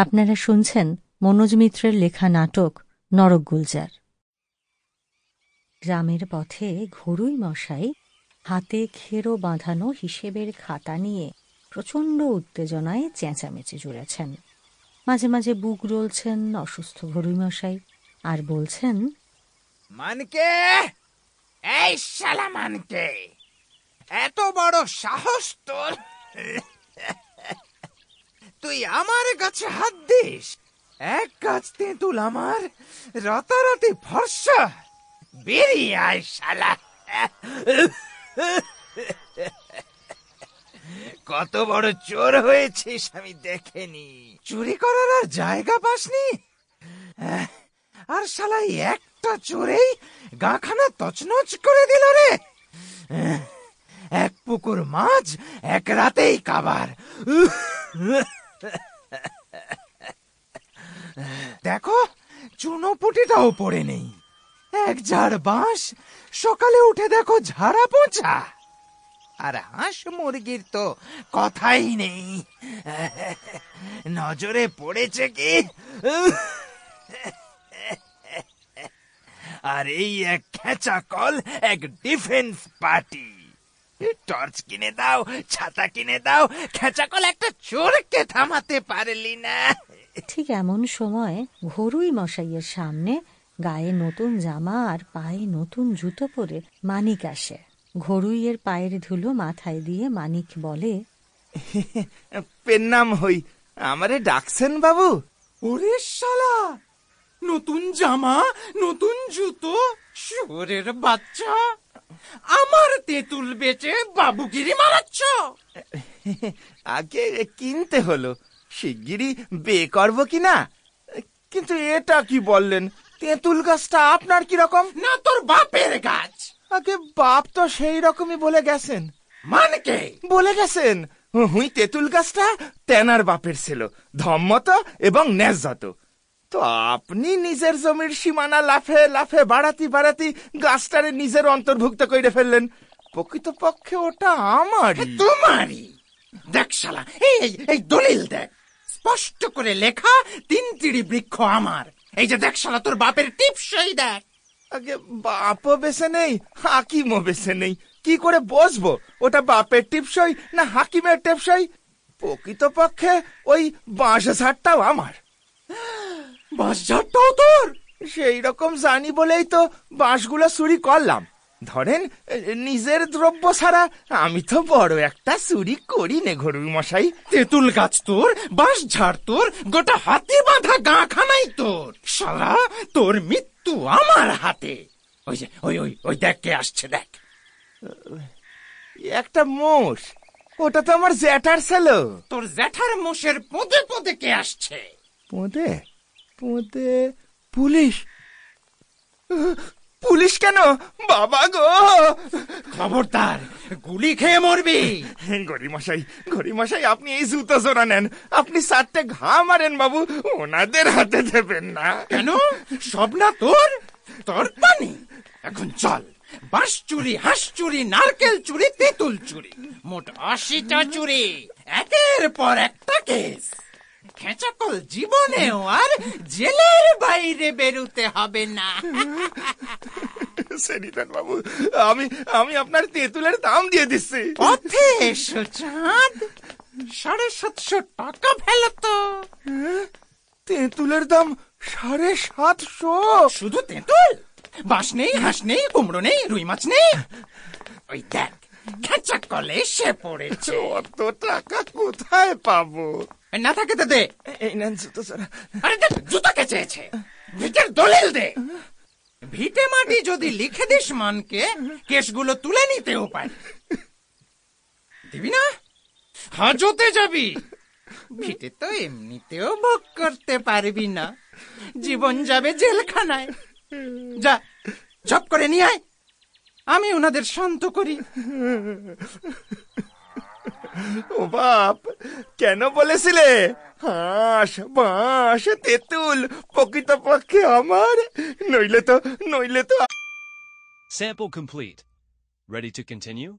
আপনারা শুনছেন মনোজ মিত্রের লেখা নাটক নরক গুলজার। গ্রামের পথে ঘড়ুই মশাই হাতে খেরো বাঁধানো হিসেবের খাতা নিয়ে প্রচণ্ড উত্তেজনায় চেঁচামেচি জুড়েছেন। মাঝে মাঝে বুক রোলছেন অসুস্থ ঘড়ুই মশাই আর বলছেন, মানকে, এই শালা মানকে, এত বড় সাহস তোর! তুই আমার গাছে হাত দিস? এক গাছ তেঁতুল আমার, রাতারাতি ফর্সা! বেরিয়ে আয় শালা! কত বড় চোর হয়েছিস আমি দেখেনি। চুরি করার আর জায়গা পাসনি, আর শালা একটা চোরেই গাখানা তছনছ করে দিল রে। এক পুকুর মাছ এক রাতেই কাবার। দেখো, চুনোপুটিটাও পড়ে নেই। এক ঝাড় বাঁশ, সকালে উঠে দেখো ঝাড়া পোঁছা। আর হাঁস মুরগির তো কথাই নেই। নজরে পড়েছে কি? আর এই এক খেঁচা কল, এক ডিফেন্স পার্টি। টর্চ কিনে দাও, ছাতা কিনে দাও, খেঁচা কল একটা চোরকে থামাতে পারলি না। ঠিক এমন সময় ঘড়ুই মশাইয়ের সামনে গায়ে নতুন জামা আর পায়ে নতুন জুতো পরে মানিক আসে। ঘড়ুইয়ের পায়ের ধুলো মাথায় দিয়ে মানিক বলে, পেন নাম হই, আমারে ডাকছেন বাবু? ওরে শালা, নতুন জামা, নতুন জুতো, শুয়োরের বাচ্চা! আমার তেঁতুল বেচে বাবুগিরি মারাচ্ছ? আগে কিনতে হলো, শিগগিরই বে করবো কিনা। কিন্তু এটা কি বললেন, তেঁতুল গাছটা আপনার কিরকম? না, তোর বাপের গাছ। আগে বাপ তো সেই রকমই বলে গেছেন। মানকে বলে গেছেন হুই তেঁতুল গাছটা তেনার বাপের ছিল, ধম্মত এবং ন্যায্যত। তো আপনি নিজের জমির সীমানা লাফে লাফে বাড়াতি বাড়াতি গাছটারে নিজের অন্তর্ভুক্ত করে ফেললেন। প্রকৃতপক্ষে ওটা আমারই। তোমারই। দেখ শালা, এই দলিল দেখ, স্পষ্ট করে লেখা, 3 বৃক্ষ আমার। এই যে দেখ শালা, তোর বাপের টিপসই দেখ। আগে বাপও বেছে নেই, হাকিমও বেছে নেই, কি করে বসবো ওটা বাপের টিপসই না হাকিমের টিপসই? প্রকৃতপক্ষে ওই বাঁশ ঝাড়টাও আমার। বাঁশ ঝাড়টাও তোর? সেই রকম জানি বলেই তো বাঁশগুলো চুরি করলাম। ধরেন, নিজের দ্রব্য ছাড়া আমি তো বড় একটা চুরি করি নে ঘড়ুই মশাই। তেঁতুল গাছ তোর, বাঁশ ঝাড় তোর, গোটা হাতে বাঁধা গাঁখানাই তোর। শালা, তোর মৃত্যু আমার হাতে। ওই যে ওই দেখ কে আসছে, দেখ। একটা মোষ, ওটা তো আমার জ্যাঠার ছিল। তোর জ্যাঠার মোষের পদে পদে কে আসছে? পদে পদে পুলিশ। পুলিশ কেন বাবা গো? খবরদার, গুলি খেয়ে মরবি। ঘড়ি মশাই, আপনি এই জুতো জোড়া নেন, আপনি 4টে ঘা মারেন বাবু, ওনাদের হাতে দেবেন না। কেন? সব না তোর? তোর পানি। এখন চল, বাঁশ চুরি, হাঁস চুরি, নারকেল চুরি, তেঁতুল চুরি, মোট 80টা চুরি, একের পর একটা কেস। খেঁচাকল জীবনেও আর জেলের বাইরে বেরুতে হবে না। সেরিদান বাবু, আমি আপনার তেঁতুলের দাম দিয়ে দিচ্ছি। পথে এসো চাঁদ, 750 টাকা ফেলো তো। তেঁতুলের দাম 750? শুধু তেঁতুল? বাঁশ নেই, হাঁস নেই, কুমড়ো নেই, রুই মাছ নেই? ওই দেখ, খেঁচাকল এসে পড়েছে। অত টাকা কোথায় পাবো? না থাকে তো দে। এই নেন জুতো জোড়া। আরে দেখ, জুতা কে চেয়েছে? ভিটের দলিল দে। ভিটে মাটি যদি লিখে দিস মানকে, কেসগুলো তুলে নিতেও পারি। দিবি না? হাজতে যাবি। ভিটে তো এমনিতেও ভোগ করতে পারবি না, জীবন যাবে জেলখানায়। যা, ঝপ করে নিয়ে আয়, আমি ওনাদের শান্ত করি। ও বাপ, কেন বলেছিলে হাঁস, বাঁশ, তেঁতুল প্রকৃতপক্ষে আমার? নইলে তো Sample complete. Ready to continue?